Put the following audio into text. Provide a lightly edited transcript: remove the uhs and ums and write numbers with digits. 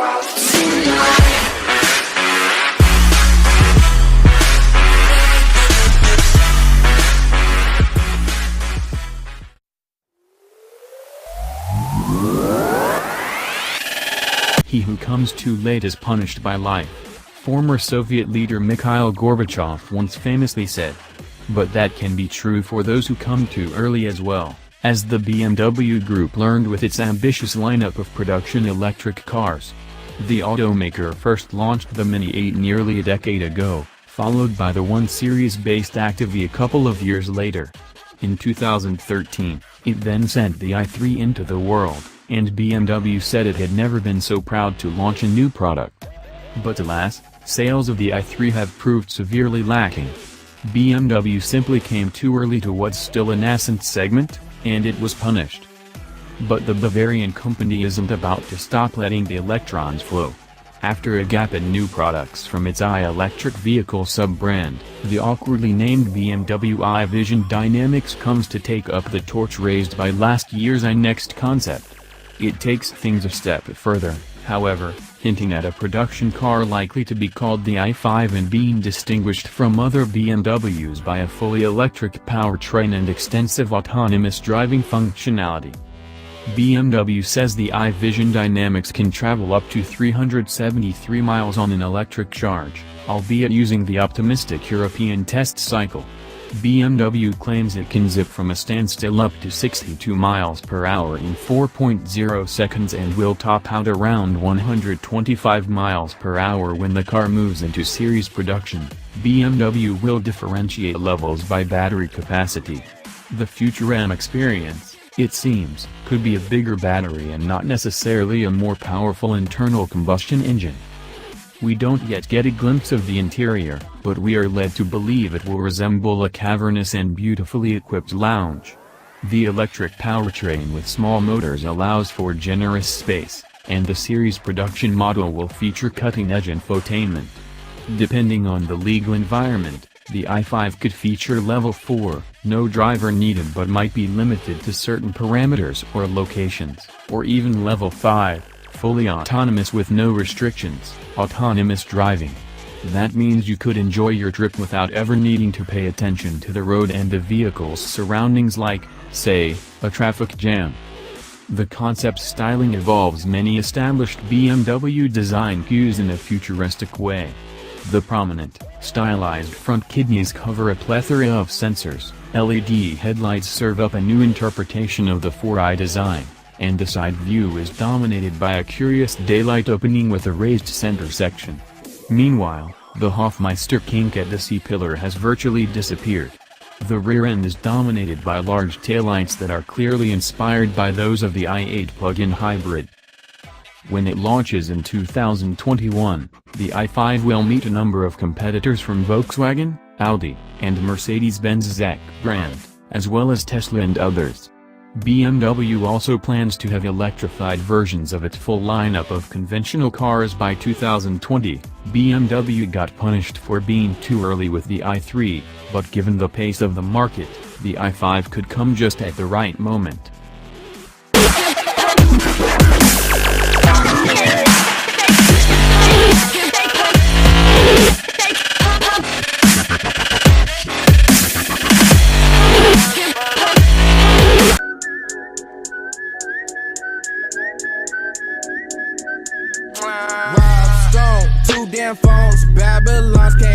He who comes too late is punished by life, former Soviet leader Mikhail Gorbachev once famously said. But that can be true for those who come too early as well, as the BMW Group learned with its ambitious lineup of production electric cars. The automaker first launched the Mini 8 nearly a decade ago, followed by the 1 Series-based Active a couple of years later. In 2013, it then sent the i3 into the world, and BMW said it had never been so proud to launch a new product. But alas, sales of the i3 have proved severely lacking. BMW simply came too early to what's still a nascent segment, and it was punished. But the Bavarian company isn't about to stop letting the electrons flow. After a gap in new products from its i-electric vehicle sub-brand, the awkwardly named BMW i-Vision Dynamics comes to take up the torch raised by last year's iNext concept. It takes things a step further, however, hinting at a production car likely to be called the i5 and being distinguished from other BMWs by a fully electric powertrain and extensive autonomous driving functionality. BMW says the i-Vision Dynamics can travel up to 373 miles on an electric charge, albeit using the optimistic European test cycle. BMW claims it can zip from a standstill up to 62 miles per hour in 4.0 seconds and will top out around 125 miles per hour when the car moves into series production. BMW will differentiate levels by battery capacity. The future M experience, it seems, could be a bigger battery and not necessarily a more powerful internal combustion engine. We don't yet get a glimpse of the interior, but we are led to believe it will resemble a cavernous and beautifully equipped lounge. The electric powertrain with small motors allows for generous space, and the series production model will feature cutting-edge infotainment. Depending on the legal environment, the i5 could feature Level 4, no driver needed but might be limited to certain parameters or locations, or even Level 5. Fully autonomous with no restrictions, autonomous driving. That means you could enjoy your trip without ever needing to pay attention to the road and the vehicle's surroundings like, say, a traffic jam. The concept styling evolves many established BMW design cues in a futuristic way. The prominent, stylized front kidneys cover a plethora of sensors, LED headlights serve up a new interpretation of the 4i design, and the side view is dominated by a curious daylight opening with a raised center section. Meanwhile, the Hofmeister kink at the C-pillar has virtually disappeared. The rear end is dominated by large taillights that are clearly inspired by those of the i8 plug-in hybrid. When it launches in 2021, the i5 will meet a number of competitors from Volkswagen, Audi, and Mercedes-Benz ZEC brand, as well as Tesla and others. BMW also plans to have electrified versions of its full lineup of conventional cars by 2020. BMW got punished for being too early with the i3, but given the pace of the market, the i5 could come just at the right moment. Rob Stone, 2 damn phones, Babylon's came.